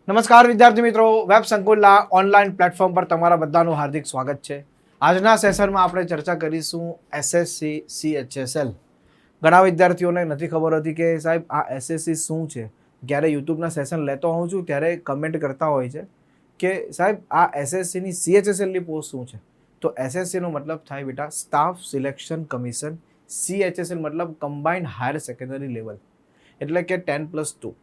નમસ્કાર વિદ્યાર્થી મિત્રો, વેબ સંકુલના ઓનલાઈન પ્લેટફોર્મ પર તમારા બધાનું હાર્દિક સ્વાગત છે. આજના સેશનમાં આપણે ચર્ચા કરીશું એસએસસી CHSL. ઘણા વિદ્યાર્થીઓને નથી ખબર હતી કે સાહેબ આ એસએસસી શું છે. જ્યારે યુટ્યુબના સેશન લેતો હોઉં છું ત્યારે કમેન્ટ કરતા હોય છે કે સાહેબ આ એસએસસીની CHSLની પોસ્ટ શું છે. તો એસએસસીનો મતલબ થાય બેટા સ્ટાફ સિલેક્શન કમિશન. CHSL મતલબ કમ્બાઇન્ડ હાયર સેકન્ડરી લેવલ, એટલે કે 10+2.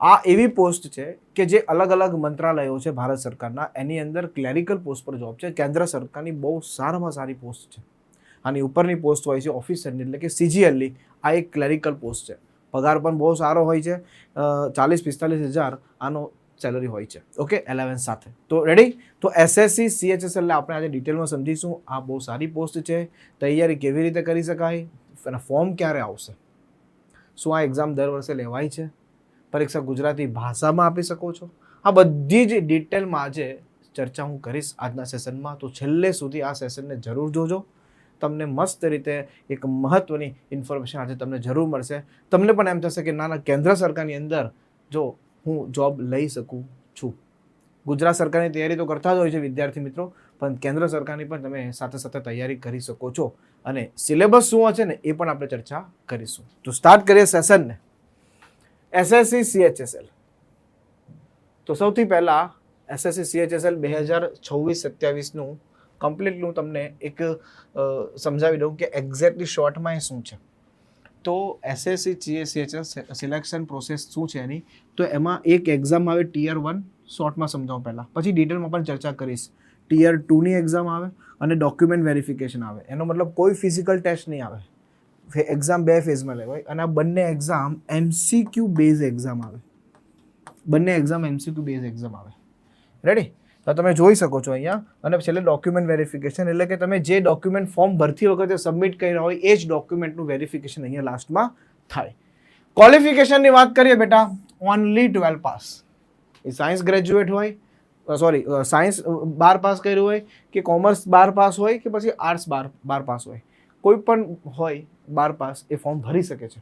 આ એવી પોસ્ટ છે કે જે અલગ અલગ મંત્રાલયો છે ભારત સરકારના, એની અંદર ક્લેરિકલ પોસ્ટ પર જોબ છે. કેન્દ્ર સરકારની બહુ સારામાં સારી પોસ્ટ છે. આની ઉપરની પોસ્ટ હોય છે ઓફિસરની, એટલે કે CGLની. આ એક ક્લેરિકલ પોસ્ટ છે. પગાર પણ બહુ સારો હોય છે, 40-45 હજાર આનો સેલરી હોય છે. ઓકે, 11 સાથે. તો રેડી? તો એસએસસી CHSL આપણે આજે ડિટેલમાં સમજીશું. આ બહુ સારી પોસ્ટ છે. તૈયારી કેવી રીતે કરી શકાય, અને ફોર્મ ક્યારે આવશે, શું આ એક્ઝામ દર વર્ષે લેવાય છે, પરીક્ષા ગુજરાતી ભાષામાં આપી શકો છો, આ બધી જ ડિટેલમાં આજે ચર્ચા હું કરીશ આજના સેશનમાં. તો છેલ્લે સુધી આ સેશનને જરૂર જોજો. તમને મસ્ત રીતે એક મહત્વની ઇન્ફોર્મેશન આજે તમને જરૂર મળશે. તમને પણ એમ થશે કે ના, કેન્દ્ર સરકારની અંદર જો હું જોબ લઈ શકું છું. ગુજરાત સરકારની તૈયારી તો કરતા જ હોય છે વિદ્યાર્થી મિત્રો, પણ કેન્દ્ર સરકારની પણ તમે સાથે સાથે તૈયારી કરી શકો છો. અને સિલેબસ શું હશે ને એ પણ આપણે ચર્ચા કરીશું. તો સ્ટાર્ટ કરીએ સેશનને. SSC CHSL. તો સૌથી પહેલાં એસએસસી CHSL 2026-27નું કમ્પ્લીટલી હું તમને એક સમજાવી દઉં કે એક્ઝેક્ટલી શોર્ટમાં એ શું છે. તો એસએસસી CHSL સિલેક્શન પ્રોસેસ શું છે એની, તો એમાં એક એક્ઝામ આવે Tier 1, શોર્ટમાં સમજાવું પહેલાં, પછી ડિટેલમાં પણ ચર્ચા કરીશ. Tier 2ની એક્ઝામ આવે અને ડોક્યુમેન્ટ વેરિફિકેશન આવે. એનો મતલબ કોઈ ફિઝિકલ ટેસ્ટ નહીં આવે. એક્ઝામ 2 ફેઝમાં લેવાય અને આ બંને એક્ઝામ MCQ બેઝ એક્ઝામ આવે. બંને એક્ઝામ MCQ બેઝ એક્ઝામ આવે. રેડી? તો તમે જોઈ શકો છો અહીંયા. અને છેલ્લે ડોક્યુમેન્ટ વેરિફિકેશન, એટલે કે તમે જે ડોક્યુમેન્ટ ફોર્મ ભરતી વખતે સબમિટ કર્યા હોય એ જ ડોક્યુમેન્ટનું વેરિફિકેશન અહીંયા લાસ્ટમાં થાય. ક્વોલિફિકેશનની વાત કરીએ બેટા, ઓનલી 12 પાસ. એ સાયન્સ ગ્રેજ્યુએટ હોય, સાયન્સ 12 પાસ કર્યું હોય, કે કોમર્સ 12 પાસ હોય, કે પછી આર્ટ્સ 12 પાસ હોય, કોઈ પણ હોય 12 પાસ એ ફોર્મ ભરી શકે છે.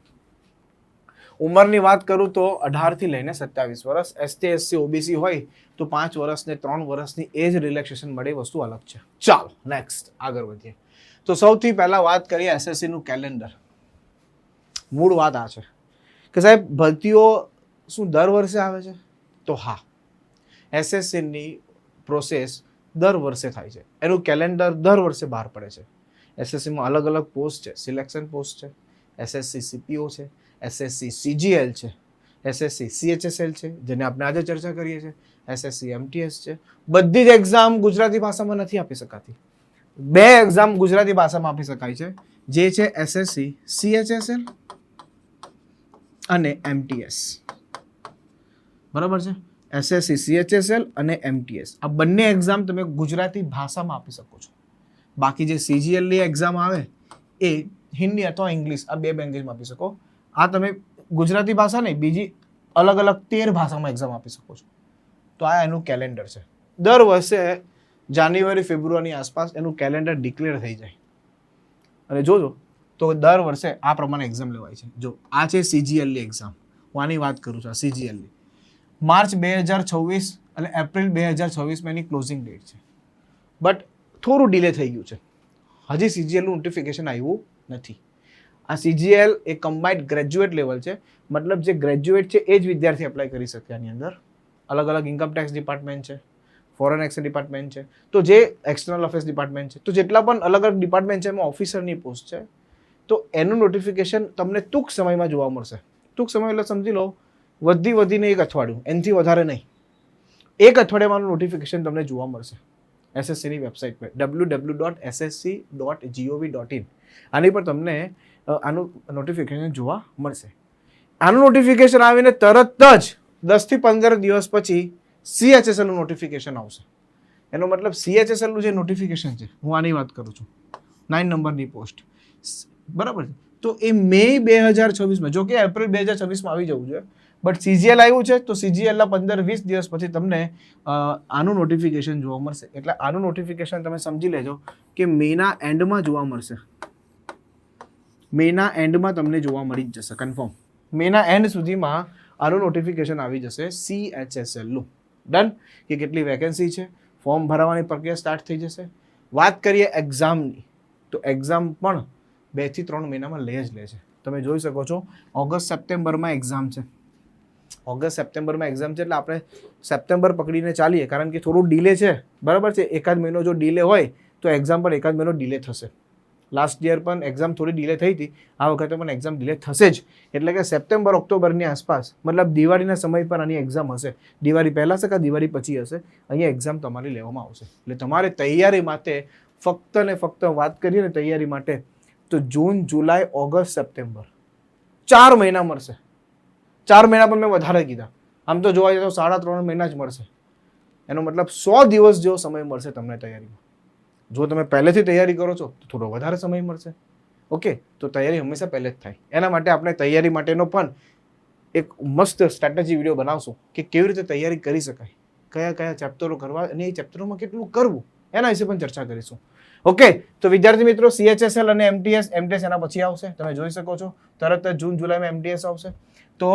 ઉંમરની વાત કરું તો 18 થી લઈને 27 વર્ષ. ST SC OBC હોય તો 5 વર્ષ ને 3 વર્ષની એજ રિલેક્સેશન મળે, વસ્તુ અલગ છે. ચાલો નેક્સ્ટ આગળ વધીએ. તો સૌથી પહેલા વાત કરીએ એસએસસીનું કેલેન્ડર. મૂળ વાત આ છે કે સાહેબ ભરતીઓ શું દર વર્ષે આવે છે? તો હા, એસએસસીની પ્રોસેસ દર વર્ષે થાય છે. એનું કેલેન્ડર દર વર્ષે બહાર પડે છે. એસએસસીમાં અલગ અલગ પોસ્ટ છે. સિલેક્શન પોસ્ટ છે, SSC CPO છે, SSC CGL છે, SSC CHSL છે, જેને આપણે આજે ચર્ચા કરીએ છીએ, SSC MTS છે. બધી જ એક્ઝામ ગુજરાતી ભાષામાં નથી આપી શકાતી. 2 એક્ઝામ ગુજરાતી ભાષામાં આપી શકાય છે, જે છે SSC CHSL અને MTS. બરાબર છે? SSC CHSL અને MTS, આ બંને એક્ઝામ તમે ગુજરાતી ભાષામાં આપી શકો છો. બાકી જે CGLની એક્ઝામ આવે એ હિન્દી અથવા ઇંગ્લિશ, આ 2 લેંગ્વેજમાં આપી શકો. આ તમે ગુજરાતી ભાષા નહીં, બીજી અલગ અલગ 13 ભાષામાં એક્ઝામ આપી શકો છો. તો આ એનું કેલેન્ડર છે. દર વર્ષે જાન્યુઆરી ફેબ્રુઆરીની આસપાસ એનું કેલેન્ડર ડિક્લેર થઈ જાય. અને જોજો તો દર વર્ષે આ પ્રમાણે એક્ઝામ લેવાય છે. જો આ છે CGLની એક્ઝામ, હું આની વાત કરું છું. આ CGLની માર્ચ 2026 અને એપ્રિલ 2026માં એની ક્લોઝિંગ ડેટ છે. બટ થોડું ડિલે થઈ ગયું છે. હજી CGLનું નોટિફિકેશન આવ્યું નથી. આ CGL એ કમ્બાઇન્ડ ગ્રેજ્યુએટ લેવલ છે, મતલબ જે ગ્રેજ્યુએટ છે એ જ વિદ્યાર્થી એપ્લાય કરી શકે. આની અંદર અલગ અલગ ઇન્કમ ટેક્સ ડિપાર્ટમેન્ટ છે, ફોરેન એક્સચેન્જ ડિપાર્ટમેન્ટ છે, તો જે એક્સટર્નલ અફેર્સ ડિપાર્ટમેન્ટ છે, તો જેટલા પણ અલગ અલગ ડિપાર્ટમેન્ટ છે એમાં ઓફિસરની પોસ્ટ છે. તો એનું નોટિફિકેશન તમને ટૂંક સમયમાં જોવા મળશે. ટૂંક સમય એટલે સમજી લો વધીને 1 અઠવાડિયું, એનાથી વધારે નહીં. 1 અઠવાડિયામાંનું નોટિફિકેશન તમને જોવા મળશે એસએસસીની વેબસાઇટ પર www.ssc.gov.in. આની પર તમને આનું નોટિફિકેશન જોવા મળશે. આનું નોટિફિકેશન આવીને તરત જ 10 થી 15 દિવસ પછી CHSLનું નોટિફિકેશન આવશે. એનો મતલબ CHSLનું જે નોટિફિકેશન છે, હું આની વાત કરું છું, 9 નંબરની પોસ્ટ, બરાબર છે. તો એ મે 2026માં, જો કે એપ્રિલ 2026માં આવી જવું જોઈએ, બટ CGL આવ્યું છે તો CGLના 15-20 દિવસ પછી તમને આનું નોટિફિકેશન જોવા મળશે. એટલે આનું નોટિફિકેશન તમે સમજી લેજો કે મેના એન્ડમાં જોવા મળશે. મેના એન્ડમાં તમને જોવા મળી જ જશે કન્ફર્મ. મેના એન્ડ સુધીમાં આનું નોટિફિકેશન આવી જશે CHSLનું. ડન. કે કેટલી વેકેન્સી છે, ફોર્મ ભરવાની પ્રક્રિયા સ્ટાર્ટ થઈ જશે. વાત કરીએ એક્ઝામની, તો એક્ઝામ પણ 2 થી 3 મહિનામાં લે છે. તમે જોઈ શકો છો ઓગસ્ટ સપ્ટેમ્બરમાં એક્ઝામ છે. ઓગસ્ટ સપ્ટેમ્બરમાં એક્ઝામ છે એટલે આપણે સપ્ટેમ્બર પકડીને ચાલીએ, કારણ કે થોડું ડીલે છે, બરાબર છે. એકાદ મહિનો જો ડીલે હોય તો એક્ઝામ પણ એકાદ મહિનો ડીલે થશે. લાસ્ટ યર પણ એક્ઝામ થોડી ડીલે થઈ હતી, આ વખતે પણ એક્ઝામ ડીલે થશે જ. એટલે કે સપ્ટેમ્બર ઓક્ટોબરની આસપાસ, મતલબ દિવાળીના સમય પર આની એક્ઝામ હશે. દિવાળી પહેલાં હશે કે દિવાળી પછી હશે, અહીંયા એક્ઝામ તમારી લેવામાં આવશે. એટલે તમારે તૈયારી માટે ફક્ત ને ફક્ત વાત કરીએ ને તૈયારી માટે, તો જૂન, જુલાઈ, ઓગસ્ટ, સપ્ટેમ્બર 4 મહિના મળશે. 4 મહિના પણ મેં વધારે કીધા. આમ તો જોવા જઈએ તો 3.5 મહિના જ મળશે. એનો મતલબ 100 દિવસ જેવો સમય મળશે તમને તૈયારીમાં. જો તમે પહેલેથી તૈયારી કરો છો તો થોડો વધારે સમય મળશે. ઓકે, તો તૈયારી હંમેશા પહેલે જ થાય. એના માટે આપણે તૈયારી માટેનો પણ એક મસ્ત સ્ટ્રેટેજી વિડીયો બનાવશું કે કેવી રીતે તૈયારી કરી શકાય, કયા કયા ચેપ્ટરો કરવા અને એ ચેપ્ટરોમાં કેટલું કરવું, એના વિશે પણ ચર્ચા કરીશું. ઓકે, તો વિદ્યાર્થી મિત્રો, CHSL અને MTS એના પછી આવશે. તમે જોઈ શકો છો તરત જ જૂન જુલાઈમાં MTS આવશે. તો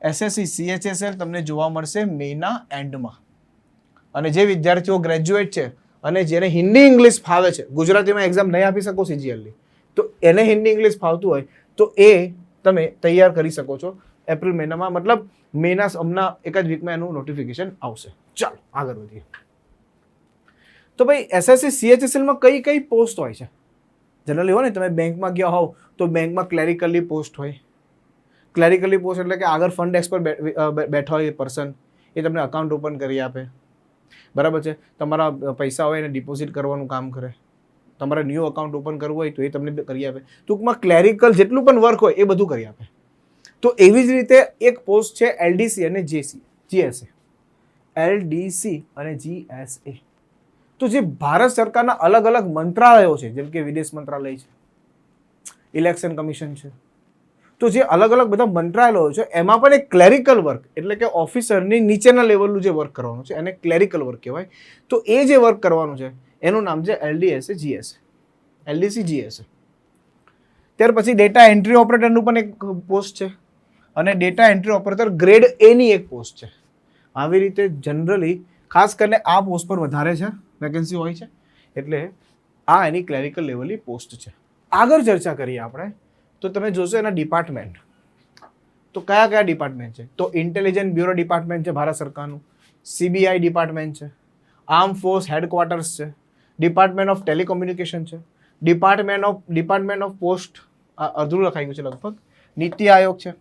SSC CHSL તમને જોવા મળશે મેના એન્ડમાં. અને જે વિદ્યાર્થીઓ ગ્રેજ્યુએટ છે અને જેને હિન્દી ઇંગ્લિશ ફાવે છે, ગુજરાતીમાં એક્ઝામ નહીં આપી શકો CGL ની, તો એને હિન્દી ઇંગ્લિશ ફાવતું હોય તો એ તમે તૈયાર કરી શકો છો એપ્રિલ મહિનામાં. મતલબ મેના હમણાં એક જ વીકમાં એનું નોટિફિકેશન આવશે. ચાલો આગળ વધીએ. તો ભાઈ SSC CHSL માં કઈ કઈ પોસ્ટ હોય છે? જનરલી હોય ને, તમે બેંકમાં ગયા હોવ તો બેંકમાં ક્લેરિકલી પોસ્ટ હોય. ક્લેરિકલી પોસ્ટ એટલે કે આગળ ફંડ ડેસ્ક પર બેઠા હોય એ પર્સન, એ તમને અકાઉન્ટ ઓપન કરી આપે, બરાબર છે. તમારા પૈસા હોય એને ડિપોઝિટ કરવાનું કામ કરે. તમારે ન્યૂ અકાઉન્ટ ઓપન કરવું હોય તો એ તમને કરી આપે. ટૂંકમાં ક્લેરિકલ જેટલું પણ વર્ક હોય એ બધું કરી આપે. તો એવી જ રીતે એક પોસ્ટ છે LDC અને GSA. LDC અને GSA તો જે ભારત સરકારના અલગ અલગ મંત્રાલયો છે, જેમ કે વિદેશ મંત્રાલય છે, ઇલેક્શન કમિશન છે, તો જે અલગ અલગ બધા મંત્રાલયો છે એમાં પણ એક ક્લેરિકલ વર્ક એટલે કે ઓફિસરની નીચેના લેવલનું જે વર્ક કરવાનું છે એને ક્લેરિકલ વર્ક કહેવાય. તો એ જે વર્ક કરવાનું છે એનું નામ છે LDC GSA. ત્યાર પછી ડેટા એન્ટ્રી ઓપરેટરનું પણ એક પોસ્ટ છે અને data entry operator grade A ની એક પોસ્ટ છે. આવી રીતે જનરલી ખાસ કરીને આ પોસ્ટ પર વધારે છે વેકેન્સી હોય છે, એટલે આ એની ક્લેરિકલ લેવલની પોસ્ટ છે. આગળ ચર્ચા કરીએ આપણે તો તમે જોશો એના ડિપાર્ટમેન્ટ. તો કયા કયા ડિપાર્ટમેન્ટ છે? તો ઇન્ટેલિજન્સ બ્યુરો ડિપાર્ટમેન્ટ છે ભારત સરકારનું, CBI ડિપાર્ટમેન્ટ છે, આર્મ ફોર્સ હેડક્વાર્ટર્સ છે, ડિપાર્ટમેન્ટ ઓફ ટેલિકોમ્યુનિકેશન છે, ડિપાર્ટમેન્ટ ઓફ પોસ્ટ અધૂરું લખાઈ ગયું છે લગભગ, નીતિ આયોગ છે,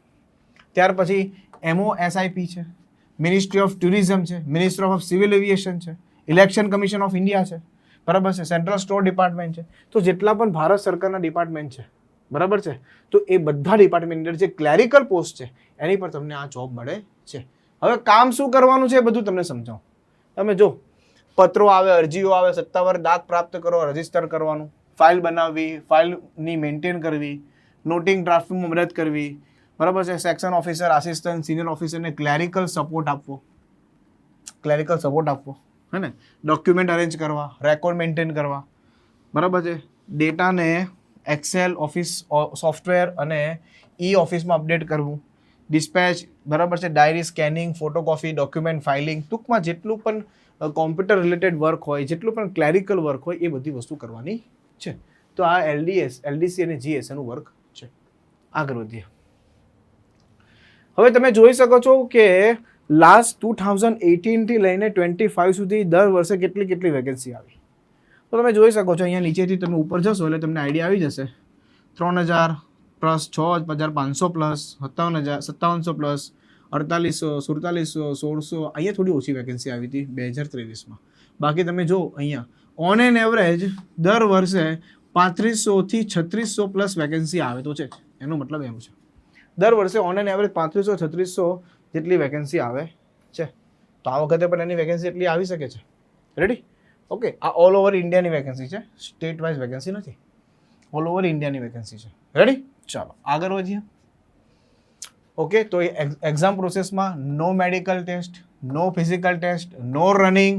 ત્યાર પછી MOSIP છે, મિનિસ્ટ્રી ઓફ ટુરિઝમ છે, મિનિસ્ટ્રી ઓફ સિવિલ એવિએશન છે, ઇલેક્શન કમિશન ઓફ ઇન્ડિયા છે, બરાબર છે, સેન્ટ્રલ સ્ટોર ડિપાર્ટમેન્ટ છે. તો જેટલા પણ ભારત સરકારના ડિપાર્ટમેન્ટ છે, બરાબર છે, તો એ બધા ડિપાર્ટમેન્ટ અંદર જે ક્લેરિકલ પોસ્ટ છે એની પર તમને આ જોબ મળે છે. હવે કામ શું કરવાનું છે એ બધું તમને સમજાવું. તમે જો પત્રો આવે, અરજીઓ આવે, સત્તાવાર દાખ પ્રાપ્ત કરો, રજીસ્ટર કરવાનું, ફાઇલ બનાવવી, ફાઇલની મેન્ટેન કરવી, નોટિંગ ડ્રાફ્ટમાં મદદ કરવી, બરાબર છે, સેક્શન ઓફિસર, આસિસ્ટન્ટ, સિનિયર ઓફિસરને ક્લેરિકલ સપોર્ટ આપવો, હે ને, ડોક્યુમેન્ટ અરેન્જ કરવા, રેકોર્ડ મેન્ટેન કરવા, બરાબર છે, ડેટાને એક્સેલ ઓફિસ સોફ્ટવેર અને ઓફિસમાં અપડેટ કરવું, ડિસ્પેચ, બરાબર છે, diary scanning, photocopy, document filing, ટૂંકમાં જેટલું પણ કોમ્પ્યુટર રિલેટેડ વર્ક હોય, જેટલું પણ ક્લેરિકલ વર્ક હોય એ બધી વસ્તુ કરવાની છે. તો આ LDC અને GSA નું વર્ક છે. આગળ વધીએ. હવે તમે જોઈ શકો છો કે લાસ્ટ 2018 થી લઈને 25 સુધી દર વર્ષે કેટલી વેકેન્સી આવી. તો તમે જોઈ શકો છો અહીંયા નીચેથી તમે ઉપર જશો એટલે તમને આઈડિયા આવી જશે. 3000 પ્લસ 6500 પ્લસ 5700 પ્લસ 4800 4700 1600, અહીંયા થોડી ઓછી વેકેન્સી આવી હતી 2023માં. બાકી તમે જો અહીંયા ઓન એન એવરેજ દર વર્ષે 3500 થી 3600 પ્લસ વેકેન્સી આવે તો છે. એનો મતલબ એમ છે દર વર્ષે ઓન એન એવરેજ 3500 3600 જેટલી વેકેન્સી આવે છે. તો આ વખતે પણ એની વેકેન્સી એટલી આવી શકે છે. રેડી? ઓકે, આ ઓલ ઓવર ઇન્ડિયાની વેકેન્સી છે, સ્ટેટ વાઇઝ વેકેન્સી નથી, ઓલ ઓવર ઇન્ડિયાની વેકેન્સી છે. રેડી? ચાલો આગળ વધીએ. ઓકે, તો એ એક્ઝામ પ્રોસેસમાં નો મેડિકલ ટેસ્ટ, નો ફિઝિકલ ટેસ્ટ, નો રનિંગ,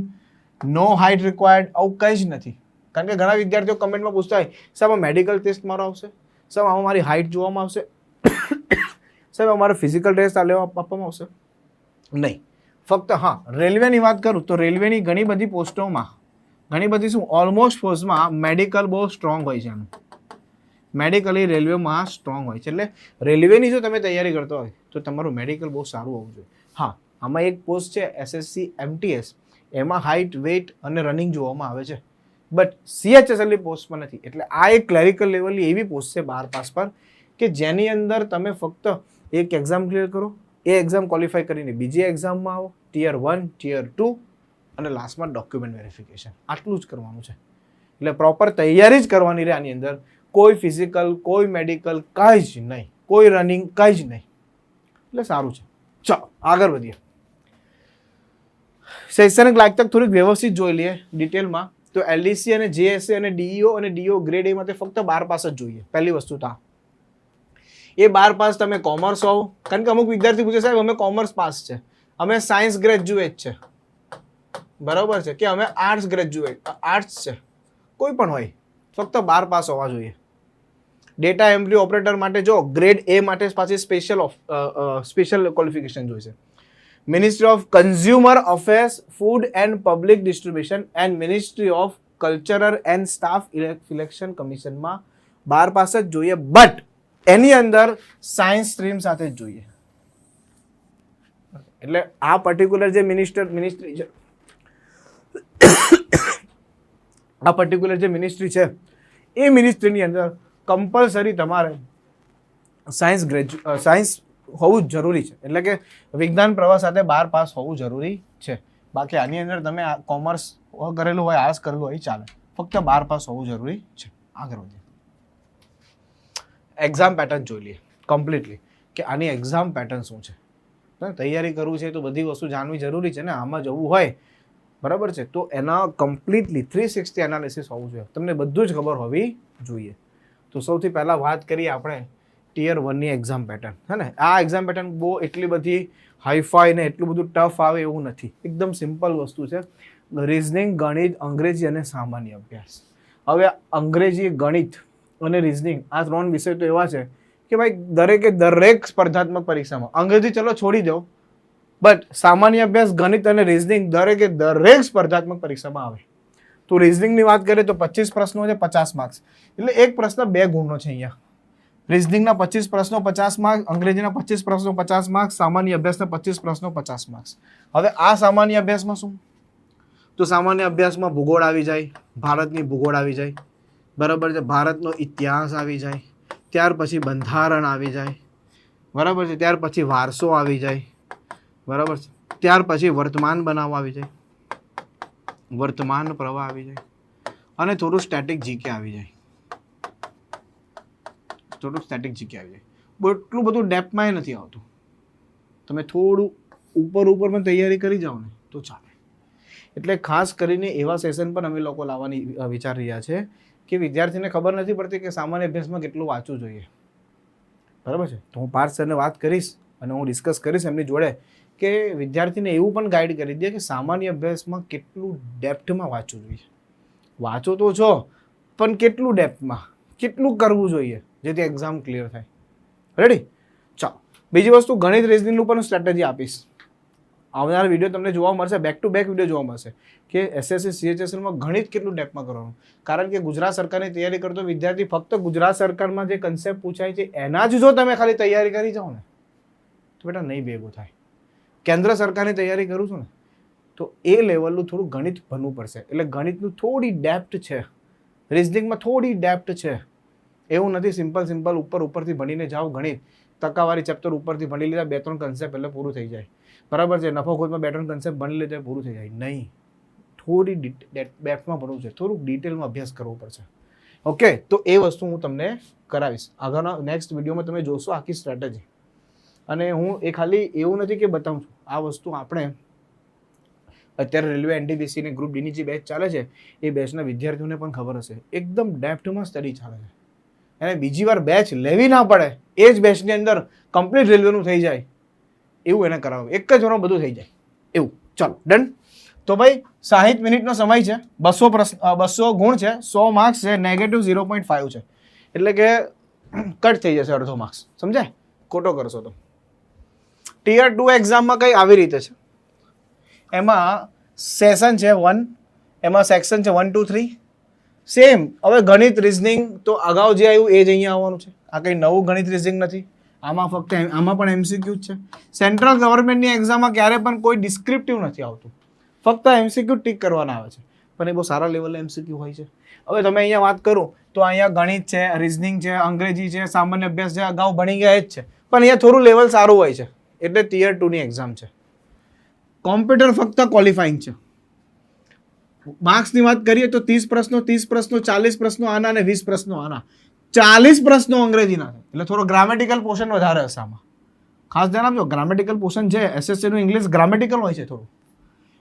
નો હાઇટ રિક્વાયર્ડ, આવું કંઈ જ નથી. કારણ કે ઘણા વિદ્યાર્થીઓ કમેન્ટમાં પૂછતા હોય, સાહેબ આ મેડિકલ ટેસ્ટ મારો આવશે, સાહેબ આમાં મારી હાઇટ જોવામાં આવશે, સાહેબ અમારે ફિઝિકલ ટેસ્ટ આપવામાં આવશે? નહીં, ફક્ત હા રેલવેની વાત કરું તો રેલવેની ઘણી બધી પોસ્ટોમાં ઘણી બધી શું ઓલમોસ્ટ પોસ્ટમાં મેડિકલ બહુ સ્ટ્રોંગ હોય છે. એનું મેડિકલી રેલવેમાં સ્ટ્રોંગ હોય છે. એટલે રેલવેની જો તમે તૈયારી કરતા હોય તો તમારું મેડિકલ બહુ સારું હોવું જોઈએ. હા, આમાં એક પોસ્ટ છે SSC MTS, એમાં હાઇટ, વેઇટ અને રનિંગ જોવામાં આવે છે, બટ CHSLની પોસ્ટમાં નથી. એટલે આ એક ક્લેરિકલ લેવલની એવી પોસ્ટ છે 12 પાસ પર કે જેની અંદર તમે ફક્ત એક એક્ઝામ ક્લિયર કરો, એ એક્ઝામ ક્વોલિફાય કરીને બીજી એક્ઝામમાં આવો, ટિયર 1, ટિયર 2 અને લાસ્ટમાં ડોક્યુમેન્ટ વેરિફિકેશન. આટલું જ કરવાનું છે. એટલે પ્રોપર તૈયારી જ કરવાની રહે આની અંદર. કોઈ ફિઝિકલ, કોઈ મેડિકલ, કાંઈ જ નહીં, કોઈ રનિંગ, કાંઈ જ નહીં. એટલે સારું છે. ચાલો આગળ વધીએ. શૈક્ષણિક લાયકાત થોડીક વ્યવસ્થિત જોઈ લઈએ ડિટેલમાં. તો LDC અને JSA અને DEO અને DO ગ્રેડ A માટે ફક્ત 12 પાસ જ જોઈએ. પહેલી વસ્તુ તો એ 12 પાસ તમે કોમર્સ હોવ, કારણ કે અમુક વિદ્યાર્થી પૂછે સાહેબ અમે કોમર્સ પાસ છે, અમે સાયન્સ ગ્રેજ્યુએટ છે, બરાબર છે, કે અમે આર્ટ્સ ગ્રેજ્યુએટ, આર્ટ્સ છે, કોઈ પણ હોય, ફક્ત 12 પાસ હોવા જોઈએ. ડેટા એન્ટ્રી ઓપરેટર માટે જો ગ્રેડ A માટે પાછી સ્પેશિયલ ક્વોલિફિકેશન જોઈશે. Ministry of consumer affairs, food and public distribution and ministry of cultural and staff selection કમિશનમાં 12 પાસ જ જોઈએ, બટ એની અંદર સાયન્સ સ્ટ્રીમ સાથે જ જોઈએ. એટલે આ પર્ટિક્યુલર જે મિનિસ્ટ્રી છે, આ પર્ટિક્યુલર જે મિનિસ્ટ્રી છે એ મિનિસ્ટ્રીની અંદર કમ્પલસરી તમારે સાયન્સ હોવું જ જરૂરી છે. એટલે કે વિજ્ઞાન પ્રવાહ સાથે 12 પાસ હોવું જરૂરી છે. બાકી આની અંદર તમે કોમર્સ કરેલું હોય, આર્ટ્સ કરેલું હોય ચાલે, ફક્ત 12 પાસ હોવું જરૂરી છે. આગળ વધીએ. એક્ઝામ પેટર્ન જોઈ લઈએ કમ્પ્લીટલી કે આની એક્ઝામ પેટર્ન શું છે. તૈયારી કરવું છે તો બધી વસ્તુ જાણવી જરૂરી છે ને. આમાં જવું હોય બરાબર છે તો એના કમ્પ્લીટલી 360 એનાલિસિસ હોવું જોઈએ. તમને બધું જ ખબર હોવી જોઈએ. તો સૌથી પહેલાં વાત કરીએ આપણે ટિયર 1ની એક્ઝામ પેટર્ન. હે ને, આ એક્ઝામ પેટર્ન બહુ એટલી બધી હાઈફાઈ ને એટલું બધું ટફ આવે એવું નથી. એકદમ સિમ્પલ વસ્તુ છે. રિઝનિંગ, ગણિત, અંગ્રેજી અને સામાન્ય અભ્યાસ. હવે અંગ્રેજી, ગણિત અને રિઝનિંગ આ 3 વિષય તો એવા છે કે ભાઈ દરેક સ્પર્ધાત્મક પરીક્ષામાં, અંગ્રેજી ચલો છોડી દો, બટ સામાન્ય અભ્યાસ, ગણિત અને રિઝનિંગ દરેક સ્પર્ધાત્મક પરીક્ષામાં આવે. તો રિઝનિંગની વાત કરીએ તો 25 પ્રશ્નો છે, 50 માર્ક્સ. એટલે એક પ્રશ્ન 2 ગુણનો છે અહીંયા. રિઝનિંગના 25 પ્રશ્નો 50 માર્ક્સ, અંગ્રેજીના 25 પ્રશ્નો 50 માર્ક્સ, સામાન્ય અભ્યાસના 25 પ્રશ્નો 50 માર્ક્સ. હવે આ સામાન્ય અભ્યાસમાં શું? તો સામાન્ય અભ્યાસમાં ભૂગોળ આવી જાય, ભારતની ભૂગોળ આવી જાય, બરાબર છે, ભારતનો ઇતિહાસ આવી જાય, ત્યાર પછી બંધારણ આવી જાય, બરાબર છે, ત્યાર પછી વારસો આવી જાય, બરાબર છે, ત્યાર પછી વર્તમાન બનાવ આવી જાય, વર્તમાન પ્રવાહ આવી જાય અને થોડું સ્ટેટિક જીકે આવી જાય. થોડુંક સ્ટેટિક જીકે આવી જાય. એટલું બધું ડેપ્થમાં નથી આવતું. તમે થોડું ઉપર પણ તૈયારી કરી જાઓ ને તો ચાલે. એટલે ખાસ કરીને એવા સેશન પણ અમે લોકો લાવવાની વિચારી રહ્યા છે કે વિદ્યાર્થીને ખબર નથી પડતી કે સામાન્ય અભ્યાસમાં કેટલું વાંચવું જોઈએ. બરાબર છે. તો હું પાર્થ સરને વાત કરીશ અને હું ડિસ્કસ કરીશ એમની જોડે કે વિદ્યાર્થીને એવું પણ ગાઈડ કરી દે કે સામાન્ય અભ્યાસમાં કેટલું ડેપ્થમાં વાંચવું જોઈએ. વાંચો તો છો પણ કેટલું ડેપ્થમાં, કેટલું કરવું જોઈએ જેથી એક્ઝામ ક્લિયર થાય. રેડી? ચાલો. બીજી વસ્તુ ગણિત રિઝનિંગનું પણ સ્ટ્રેટેજી આપીશ. આવનાર વિડીયો તમને જોવા મળશે, બેક ટુ બેક વિડીયો જોવા મળશે કે SSC CHSLમાં ગણિત કેટલું ડેપ્થમાં કરવાનું. કારણ કે ગુજરાત સરકારની તૈયારી કરતો વિદ્યાર્થી ફક્ત ગુજરાત સરકારમાં જે કન્સેપ્ટ પૂછાય છે એના જ જો તમે ખાલી તૈયારી કરી જાઓ ને તો બેટા નહીં ભેગું થાય. કેન્દ્ર સરકારની તૈયારી કરું છું ને તો એ લેવલનું થોડું ગણિત ભણવું પડશે. એટલે ગણિતનું થોડી ડેપ્થ છે, રિઝનિંગમાં થોડી ડેપ્થ છે. એવું નથી સિમ્પલ ઉપરથી ભણીને જાઓ. ગણિત ટકાવારી ચેપ્ટર ઉપરથી ભણી લીધા, 2-3 કન્સેપ્ટ એટલે પૂરું થઈ જાય. બરાબર છે, નફોખોરમાં 2-3 કન્સેપ્ટ ભણી લીધા પૂરું થઈ જાય. નહીં, થોડી ડેપ્થમાં ભણવું છે, થોડુંક ડિટેલમાં અભ્યાસ કરવો પડશે. ઓકે, તો એ વસ્તુ હું તમને કરાવીશ. આગળના નેક્સ્ટ વિડીયોમાં તમે જોશો આખી સ્ટ્રેટેજી. અને હું એ ખાલી એવું નથી કે બતાવું છું, આ વસ્તુ આપણે અત્યારે રેલવે NTPC ને ગ્રુપ Dની જે બેચ ચાલે છે એ બેચના વિદ્યાર્થીઓને પણ ખબર હશે. એકદમ ડેપ્થમાં સ્ટડી ચાલે છે. અને બીજી વાર બેચ લેવી ના પડે, એ જ બેચની અંદર કમ્પ્લીટ રેલવેનું થઈ જાય એવું એને કરાવો. એક જ વારમાં બધું થઈ જાય એવું. ચાલો ડન. તો ભાઈ 60 મિનિટનો સમય છે, 200 ગુણ છે, 100 માર્ક્સ છે, નેગેટિવ 0.5 છે. એટલે કે કટ થઈ જશે અડધો માર્ક્સ. સમજાય? ખોટો કરશો તો. ટિયર 2 એક્ઝામમાં કંઈ આવી રીતે છે. એમાં સેશન છે 1, એમાં સેક્શન છે 1, 2, 3 સેમ. હવે ગણિત રિઝનિંગ તો અગાઉ જે આવ્યું એ જ અહીંયા આવવાનું છે. આ કંઈ નવું ગણિત રિઝનિંગ નથી. આમાં પણ એમસીક્યુ જ છે. સેન્ટ્રલ ગવર્મેન્ટની એક્ઝામમાં ક્યારે પણ કોઈ ડિસ્ક્રિપ્ટિવ નથી આવતું, ફક્ત એમસીક્યુ ટીક કરવાના આવે છે, પણ એ બહુ સારા લેવલે એમસીક્યુ હોય છે. હવે તમે અહીંયા વાત કરું તો અહીંયા ગણિત છે, રિઝનિંગ છે, અંગ્રેજી છે, સામાન્ય અભ્યાસ છે, અગાઉ ભણી ગયા જ છે, પણ અહીંયા થોડું લેવલ સારું હોય છે, એટલે ટિયર 2ની એક્ઝામ છે. કોમ્પ્યુટર ફક્ત ક્વોલિફાઈંગ છે. માર્ક્સની વાત કરીએ તો 30 પ્રશ્નો, 40 પ્રશ્નો આના અને 20 પ્રશ્નો આના, 40 પ્રશ્નો અંગ્રેજીના છે, એટલે થોડો ગ્રામેટિકલ પોર્શન વધારે હશે આમાં. ખાસ ધ્યાન આપજો, ગ્રામેટિકલ પોર્શન છે. એસએસસી નું ઇંગ્લિશ ગ્રામેટિકલ હોય છે થોડું,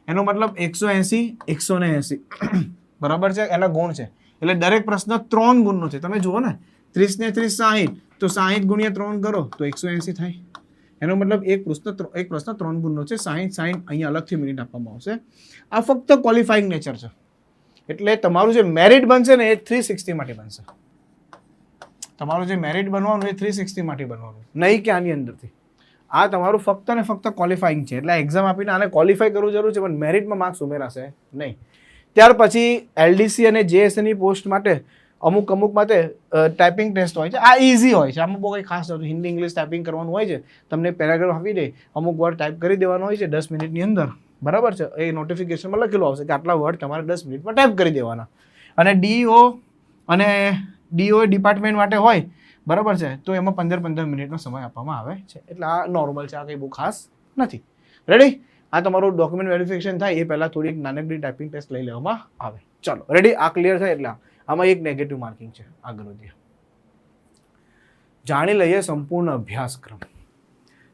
એનો મતલબ 180, 180 બરાબર છે, એના ગુણ છે, એટલે દરેક પ્રશ્ન 3 ગુણનો છે. તમે જુઓ ને 30 ને 30 60, તો 60 ગુણ્યા 3 કરો તો 180 થાય. એનો મતલબ એક પ્રશ્ન 3 ગુણનો છે. 60 અહીંયા અલગથી મિનિટ આપવામાં આવશે. આ ફક્ત ક્વોલિફાઈંગ નેચર છે, એટલે તમારું જે મેરિટ બનશે ને એ 360 માટે બનશે. તમારું જે મેરિટ બનવાનું એ 360 માટે બનવાનું, નહીં કે આની અંદરથી. આ તમારું ફક્ત ને ફક્ત ક્વોલિફાઈંગ છે, એટલે એક્ઝામ આપીને આને ક્વોલિફાય કરવું જરૂર છે, પણ મેરિટમાં માર્ક્સ ઉમેરાશે નહીં. ત્યાર પછી એલડીસી અને જેએસએની પોસ્ટ માટે અમુક માટે ટાઈપિંગ ટેસ્ટ હોય છે. આ ઇઝી હોય છે, આમાં બહુ કંઈ ખાસ નથી. હિન્દી ઇંગ્લિશ ટાઈપિંગ કરવાનું હોય છે, તમને પેરાગ્રાફ આપી દે, અમુક વર્ડ ટાઈપ કરી દેવાનો હોય છે 10 મિનિટની અંદર, બરાબર છે. એ નોટિફિકેશનમાં લખેલું આવશે કે આટલા વર્ડ તમારે 10 મિનિટમાં ટાઈપ કરી દેવાના. અને ડીઓ અને ડીઓ ડિપાર્ટમેન્ટ માટે હોય, બરાબર છે, તો એમાં 15 મિનિટનો સમય આપવામાં આવે છે, એટલે આ નોર્મલ છે, આ કંઈ બહુ ખાસ નથી. રેડી? આ તમારું ડોક્યુમેન્ટ વેરિફિકેશન થાય એ પહેલાં થોડી એક નાનકડી ટાઈપિંગ ટેસ્ટ લઈ લેવામાં આવે. ચલો રેડી? આ ક્લિયર થાય એટલે આમાં એક નેગેટિવ માર્કિંગ છે. આગળ વધીએ, જાણી લઈએ સંપૂર્ણ અભ્યાસક્રમ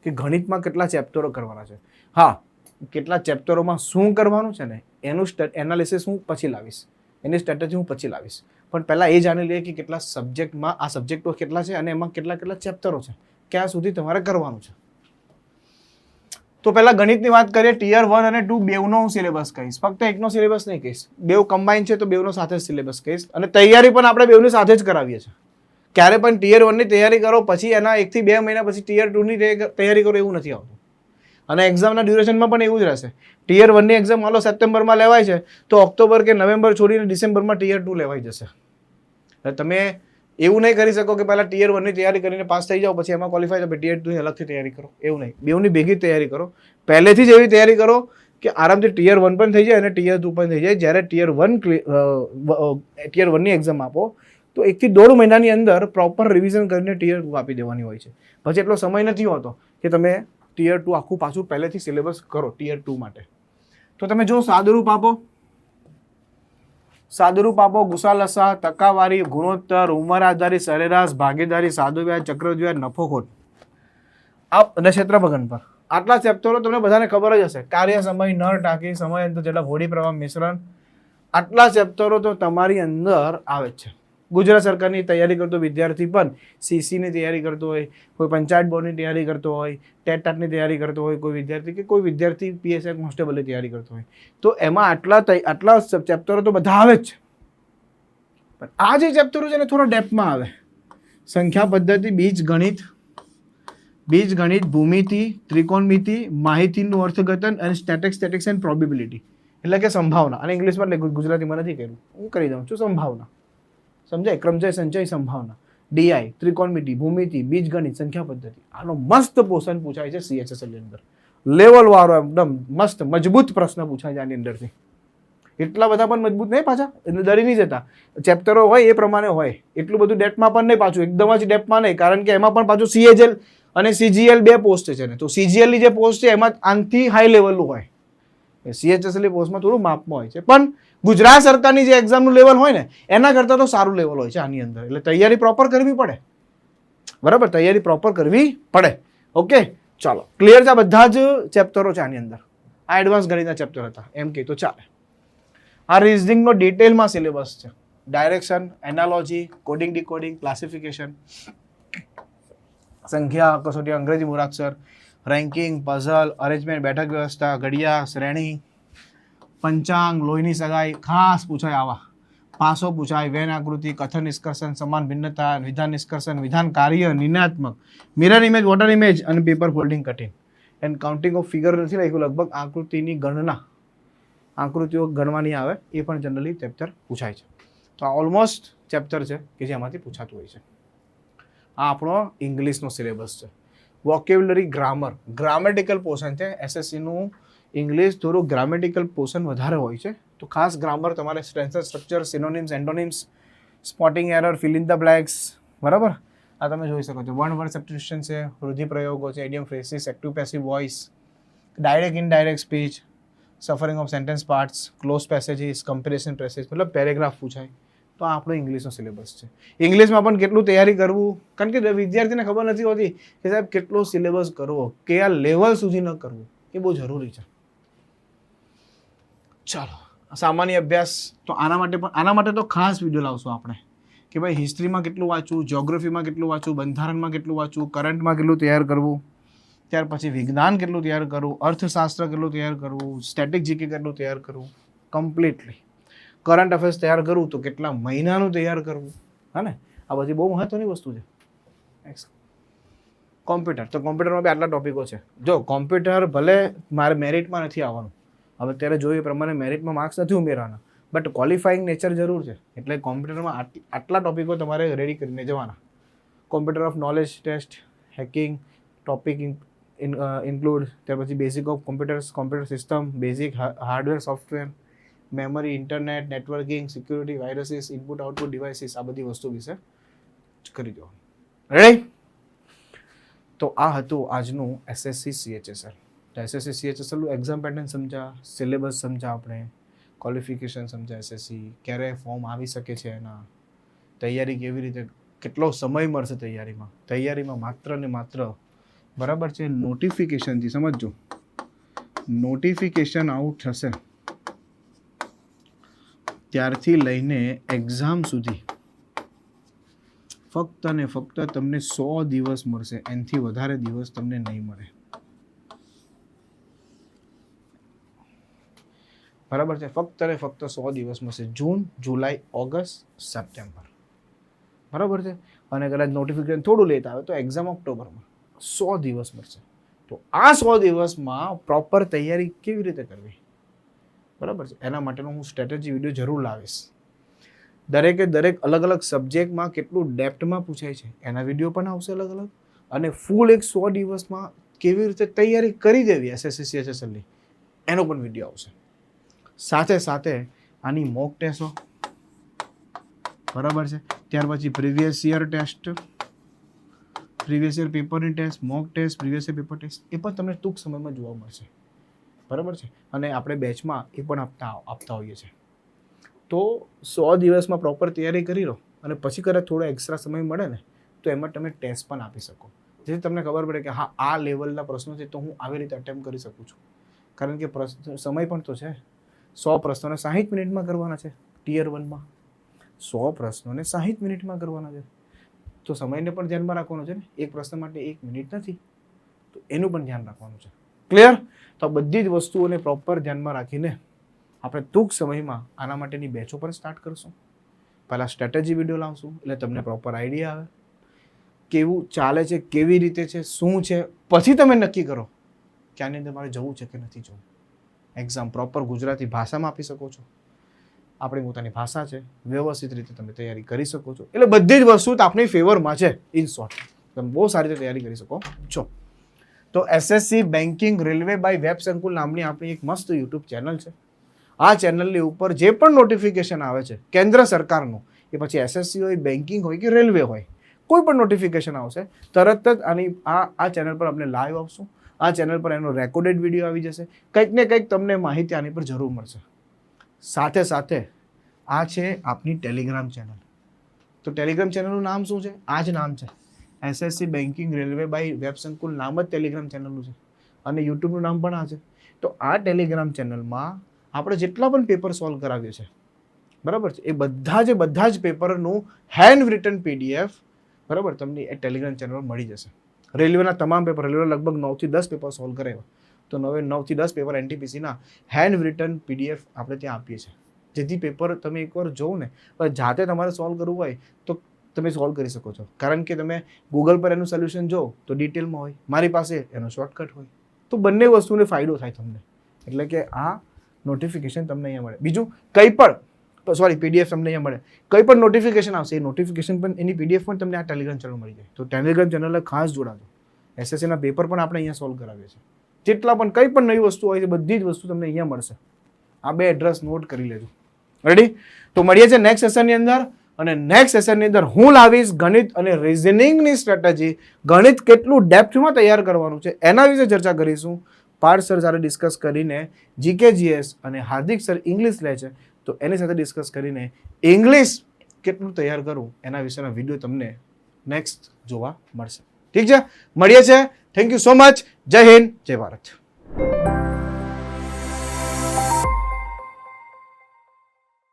કે ગણિતમાં કેટલા ચેપ્ટરો કરવાના છે. હા, કેટલા ચેપ્ટરોમાં શું કરવાનું છે ને એનું એનાલિસિસ હું પછી લાવીશ, એની સ્ટ્રેટેજી હું પછી લાવીશ, પણ પહેલાં એ જાણી લઈએ કે કેટલા સબ્જેક્ટમાં આ સબ્જેક્ટો કેટલા છે અને એમાં કેટલા ચેપ્ટરો છે, ક્યાં સુધી તમારે કરવાનું છે. તો પહેલાં ગણિતની વાત કરીએ. ટિયર 1 અને 2 બેવનો હું સિલેબસ કહીશ, ફક્ત એકનો સિલેબસ નહીં કહીશ. બેવ કમ્બાઈન છે તો બેવનો સાથે જ સિલેબસ કહીશ, અને તૈયારી પણ આપણે બેવની સાથે જ કરાવીએ છીએ. ક્યારે પણ ટિયર 1ની તૈયારી કરો પછી એના 1 થી 2 મહિના પછી ટિયર 2ની તૈયારી કરો એવું નથી આવતું. અને એક્ઝામના ડ્યુરેશનમાં પણ એવું જ રહેશે. ટિયર 1ની એક્ઝામ માનો સપ્ટેમ્બરમાં લેવાય છે તો ઓક્ટોબર કે નવેમ્બર છોડીને ડિસેમ્બરમાં ટિયર 2 લેવાઈ જશે. એટલે તમે એવું નહીં કરી શકો કે પહેલાં ટિયર 1ની તૈયારી કરીને પાસ થઈ જાઓ પછી એમાં ક્વોલિફાય થાય, ટિયર 2ની અલગથી તૈયારી કરો, એવું નહીં. બેવની ભેગી તૈયારી કરો, પહેલેથી જ એવી તૈયારી કરો કે આરામથી ટિયર 1 પણ થઈ જાય અને ટિયર 2 પણ થઈ જાય. જ્યારે ટિયર 1ની એક્ઝામ આપો તો 1 થી 1.5 મહિનાની અંદર પ્રોપર રિવિઝન કરીને ટિયર 2 આપી દેવાની હોય છે. પછી એટલો સમય નથી હોતો કે તમે ટિયર 2 આખું પાછું પહેલેથી સિલેબસ કરો ટિયર 2 માટે. તો તમે જો સાદુરૂપ આપો, ગુસા લસા, ટકાવારી, ગુણોત્તર, ઉંમર આધારિત સરેરાશ, ભાગીદારી, સાદું વ્યાજ, ચક્રવ્યાજ, નફો ખોટ અને ક્ષેત્રફળ પર. આટલા ચેપ્ટરો તમને બધાને ખબર જ હશે. કાર્ય સમય, નળ ટાંકી, સમયાંતર જેટલા હોડી પ્રવાહ મિશ્રણ, આટલા ચેપ્ટરો તો તમારી અંદર આવે જ છે. ગુજરાત સરકારની તૈયારી કરતો વિદ્યાર્થી પણ સીસીની તૈયારી કરતો હોય, કોઈ પંચાયત બોર્ડની તૈયારી કરતો હોય, ટેટની તૈયારી કરતો હોય, કોઈ વિદ્યાર્થી પીએસઆઈ કોન્સ્ટેબલની તૈયારી કરતો હોય, તો એમાં આટલા ચેપ્ટરો તો બધા આવે જ છે. પણ આ જે ચેપ્ટરો છે ને થોડા ડેપ્થમાં આવે. સંખ્યા પદ્ધતિ, બીજ ગણિત, ભૂમિતિ, ત્રિકોણમિતિ, માહિતીનું અર્થઘટન અને સ્ટેટિક્સ એન્ડ પ્રોબેબિલિટી, એટલે કે સંભાવના. અને ઇંગ્લિશમાં ગુજરાતીમાં નથી કર્યું, હું કરી દઉં છું. સંભાવના સમજાય? ક્રમજય, સંચય, સંભાવના, ડીઆઈ, ત્રિકોણમિતિ, ભૂમિતિ, બીજ ગણિત, સંખ્યા પદ્ધતિ. આનો મસ્ત પોર્શન પૂછાય છે સીએચએસએલ ની અંદર, લેવલ વાળો એકદમ મસ્ત મજબૂત પ્રશ્ન પૂછાય છે આની અંદરથી. એટલા બધા પણ મજબૂત નહીં પાછા, એટલે ડરી નહીં જતા. ચેપ્ટરો હોય એ પ્રમાણે હોય, એટલું બધું ડેપ્થમાં પણ નહીં, પાછું એકદમ જ ડેપ્થમાં નહીં, કારણ કે એમાં પણ પાછું સીએચએલ અને સીજીએલ 2 પોસ્ટ છે ને. તો સીજીએલ ની જે પોસ્ટ છે એમાં આનથી હાઈ લેવલનું હોય, સીએચએસએલ ની પોસ્ટમાં થોડું માપમાં હોય છે. પણ ગુજરાત સરકારની જે એક્ઝામનું લેવલ હોય ને એના કરતાં તો સારું લેવલ હોય છે આની અંદર. એટલે તૈયારી પ્રોપર કરવી પડે, બરાબર? તૈયારી પ્રોપર કરવી પડે. ઓકે, ચાલો ક્લિયર છે? આ બધા જ ચેપ્ટરો છે આની અંદર. આ એડવાન્સ ગણિતના ચેપ્ટર હતા એમ કે તો ચાલે. આ રિઝનિંગનો ડિટેલમાં સિલેબસ છે. Direction, analogy, coding decoding, classification, સંખ્યા, કસોટી, અંગ્રેજી મૂળાક્ષર, રેન્કિંગ, પઝલ, અરેન્જમેન્ટ, બેઠક વ્યવસ્થા, ઘડિયા, શ્રેણી, પંચાંગ, લોહીની સગાઈ ખાસ પૂછાય. આવા પાસો પૂછાય. વેન આકૃતિ, કથન નિષ્કર્ષણ, સમાન ભિન્નતા, વિધાન નિષ્કર્ષણ, વિધાન કાર્ય, નિર્ણયાત્મક, મિરર ઇમેજ, વોટર ઇમેજ અને paper folding cutting. And counting of figure નથી લખ્યું, લગભગ આકૃતિની ગણના, આકૃતિઓ ગણવાની આવે એ પણ જનરલી ચેપ્ટર પૂછાય છે. તો આ ઓલમોસ્ટ ચેપ્ટર છે કે જેમાંથી પૂછાતું હોય છે. આ આપણો ઇંગ્લિશનો સિલેબસ છે. વોકેબ્યુલરી, ગ્રામર, ગ્રામેટિકલ પોર્શન છે. એસએસસીનું ઇંગ્લિશ થોડું ગ્રામેટિકલ પોર્શન વધારે હોય છે, તો ખાસ ગ્રામર તમારે sentence structure, synonyms, antonyms, spotting error, fill in the blanks, બરાબર. આ તમે જોઈ શકો છો. વન વર્ડ સબસ્ટિટ્યુશન છે, રૂઢિપ્રયોગો છે, idiom phrases, active passive voice, direct indirect speech, shuffling of sentence parts, cloze passages, comparison passage, મતલબ પેરેગ્રાફ પૂછાય. તો આ આપણો ઇંગ્લિશનો સિલેબસ છે. ઇંગ્લિશમાં પણ કેટલું તૈયારી કરવું, કારણ કે વિદ્યાર્થીને ખબર નથી હોતી કે સાહેબ કેટલો સિલેબસ કરવો, કયા લેવલ સુધી ન કરવું, એ બહુ જરૂરી છે. ચાલો, સામાન્ય અભ્યાસ તો આના માટે તો ખાસ વિડીયો લાવશું આપણે કે ભાઈ હિસ્ટ્રીમાં કેટલું વાંચવું, જ્યોગ્રાફીમાં કેટલું વાંચવું, બંધારણમાં કેટલું વાંચવું, કરંટમાં કેટલું તૈયાર કરવું, ત્યાર પછી વિજ્ઞાન કેટલું તૈયાર કરવું, અર્થશાસ્ત્ર કેટલું તૈયાર કરવું, સ્ટેટિક જીકે કેટલું તૈયાર કરવું, કમ્પ્લીટલી કરંટ અફેર્સ તૈયાર કરવું તો કેટલા મહિનાનું તૈયાર કરવું, હા ને. આ બધી બહુ મહત્વની વસ્તુ છે. કોમ્પ્યુટર, તો કોમ્પ્યુટરમાં બી આટલા ટોપિકો છે. જો કોમ્પ્યુટર ભલે મારે મેરિટમાં નથી આવવાનું, હવે અત્યારે જોઈએ એ પ્રમાણે મેરિટમાં માર્ક્સ નથી ઉમેરવાના, બટ ક્વોલિફાઈંગ નેચર જરૂર છે. એટલે કોમ્પ્યુટરમાં આટલા ટોપિકો તમારે રેડી કરીને જવાના. Computer of knowledge test, hacking topic include, ત્યાર પછી basic of computers, computer system, basic hardware software, memory, internet, networking, security, viruses, input output devices, આ બધી વસ્તુ વિશે કરી દો. રેડી? તો આ હતું આજનું એસએસસી સીએચએસએલ. એસએસસી સીએચએસએલનું એક્ઝામ પેટર્ન સમજા, સિલેબસ સમજા, આપણે ક્વોલિફિકેશન સમજા, એસએસસી ક્યારે ફોર્મ આવી શકે છે, એના તૈયારી કેવી રીતે, કેટલો સમય મળશે તૈયારીમાં માત્ર ને માત્ર, બરાબર છે, નોટિફિકેશનથી. સમજજો, નોટિફિકેશન આઉટ થશે ત્યારથી લઈને એક્ઝામ સુધી ફક્ત ને ફક્ત તમને 100 દિવસ મળશે, એનાથી વધારે દિવસ તમને નહીં મળે. બરાબર છે, ફક્ત ને ફક્ત 100 દિવસ મળશે. જૂન, જુલાઈ, ઓગસ્ટ, સપ્ટેમ્બર, બરાબર છે. અને કદાચ નોટિફિકેશન થોડું લેટ આવે તો એક્ઝામ ઓક્ટોબરમાં. 100 દિવસ મળશે. તો આ 100 દિવસમાં પ્રોપર તૈયારી કેવી રીતે કરવી, બરાબર છે, એના માટેનો હું સ્ટ્રેટેજી વિડીયો જરૂર લાવીશ. દરેક અલગ અલગ સબ્જેક્ટમાં કેટલું ડેપ્થમાં પૂછાય છે એના વિડીયો પણ આવશે અલગ અલગ, અને ફૂલ એક 100 દિવસમાં કેવી રીતે તૈયારી કરી દેવી એસએસસી સીએચએસએલની એનો પણ વિડીયો આવશે. સાથે સાથે આની મોક ટેસ્ટો, બરાબર છે, ત્યાર પછી previous year test, previous year પેપરની test, mock test, previous year paper test, એ પણ તમને ટૂંક સમયમાં જોવા મળશે. બરાબર છે. અને આપણે બેચમાં એ પણ આપતા હોઈએ છીએ. તો 100 દિવસમાં પ્રોપર તૈયારી કરી લો, અને પછી કદાચ થોડો એક્સ્ટ્રા સમય મળે ને તો એમાં તમે ટેસ્ટ પણ આપી શકો, જેથી તમને ખબર પડે કે હા આ લેવલના પ્રશ્નો છે તો હું આવી રીતે અટેમ્પ્ટ કરી શકું છું. કારણ કે સમય પણ તો છે. 100 પ્રશ્નોને 60 મિનિટમાં કરવાના છે. ટિયર 1માં 100 પ્રશ્નોને 60 મિનિટમાં કરવાના છે, તો સમયને પણ ધ્યાનમાં રાખવાનો છે ને. એક પ્રશ્ન માટે 1 મિનિટ નથી, તો એનું પણ ધ્યાન રાખવાનું છે. ક્લિયર? તો બધી જ વસ્તુઓને પ્રોપર ધ્યાનમાં રાખીને આપણે ટૂંક સમયમાં આના માટેની બેચો પણ સ્ટાર્ટ કરશું. પહેલાં સ્ટ્રેટેજી વિડીયો લાવશું એટલે તમને પ્રોપર આઈડિયા આવે કેવું ચાલે છે, કેવી રીતે છે, શું છે. પછી તમે નક્કી કરો કે આની અંદર મારે જવું છે કે નથી જવું. એક્ઝામ પ્રોપર ગુજરાતી ભાષામાં આપી શકો છો. આપણી પોતાની ભાષા છે, વ્યવસ્થિત રીતે તમે તૈયારી કરી શકો છો. એટલે બધી જ વસ્તુ આપણી ફેવરમાં છે. ઇન શોર્ટ તમે બહુ સારી રીતે તૈયારી કરી શકો છો. તો SSC banking railway by Web Sankul નામની આપણી એક મસ્ત યુટ્યુબ ચેનલ છે. આ ચેનલની ઉપર જે પણ નોટિફિકેશન આવે છે કેન્દ્ર સરકારનું, એ પછી એસએસસી હોય, બેન્કિંગ હોય કે રેલવે હોય, કોઈ પણ નોટિફિકેશન આવશે તરત જ આની આ ચેનલ પર આપણે લાઈવ આવશું. આ ચેનલ પર એનો રેકોર્ડેડ વિડીયો આવી જશે. કંઈક ને કંઈક તમને માહિતી આની પર જરૂર મળશે. સાથે સાથે આ છે આપની ટેલિગ્રામ ચેનલ. તો ટેલિગ્રામ ચેનલનું નામ શું છે? આ જ નામ છે, SSC banking railway by Web Sankul નામ જ ટેલિગ્રામ ચેનલનું છે. અને યુટ્યુબનું નામ પણ આ છે. તો આ ટેલિગ્રામ ચેનલમાં આપણે જેટલા પણ પેપર સોલ્વ કરાવીએ છીએ, બરાબર છે, એ બધા જ પેપરનું હેન્ડ રિટન પીડીએફ, બરાબર, તમને એ ટેલિગ્રામ ચેનલ પર મળી જશે. રેલવેના તમામ પેપર, રેલવે લગભગ 9 થી 10 પેપર સોલ્વ કરાવ્યા, તો 9 થી 10 પેપર એનટીપીસીના હેન્ડ રિટન પીડીએફ આપણે ત્યાં આપીએ છીએ. જેથી પેપર તમે એકવાર જોવો ને, જાતે તમારે સોલ્વ કરવું હોય તો તમે સોલ્વ કરી શકો છો. કારણ કે તમે ગૂગલ પર એનું સોલ્યુશન જો તો ડિટેલમાં હોય, મારી પાસે એનો શોર્ટકટ હોય. તો બંને વસ્તુને ફાયદો થાય તમને. એટલે કે આ નોટિફિકેશન તમને અહીંયા મળે. બીજું કંઈ પણ PDF તમને અહીંયા મળે. કંઈ પણ નોટિફિકેશન આવશે, એ નોટિફિકેશન પણ એની PDF પણ તમને આ ટેલિગ્રામ ચેનલ મળી જાય. તો ટેલિગ્રામ ચેનલને ખાસ જોડાજો. SSCના પેપર પણ આપણે અહીંયા સોલ્વ કરાવીએ છીએ. જેટલા પણ કંઈ પણ નવી વસ્તુ હોય છે બધી જ વસ્તુ તમને અહીંયા મળશે. આ 2 એડ્રેસ નોટ કરી લેજો. રેડી? તો મળીએ છીએ નેક્સ્ટ સેશનની અંદર. અને નેક્સ્ટ સેશનની અંદર હું લાવીશ ગણિત અને રિઝનિંગની સ્ટ્રેટેજી. ગણિત કેટલું ડેપ્થમાં તૈયાર કરવાનું છે એના વિશે ચર્ચા કરીશું. પાર્થ સર સાથે ડિસ્કસ કરીને GKGS અને હાર્દિક સર ઇંગ્લિશ લે છે તો એની સાથે ડિસ્કસ કરીને ઇંગ્લિશ કેટલું તૈયાર કરવું એના વિશેના વિડીયો તમને નેક્સ્ટ જોવા મળશે. ઠીક છે, મળીએ છીએ. Thank you so much. જય હિન્દ, જય ભારત.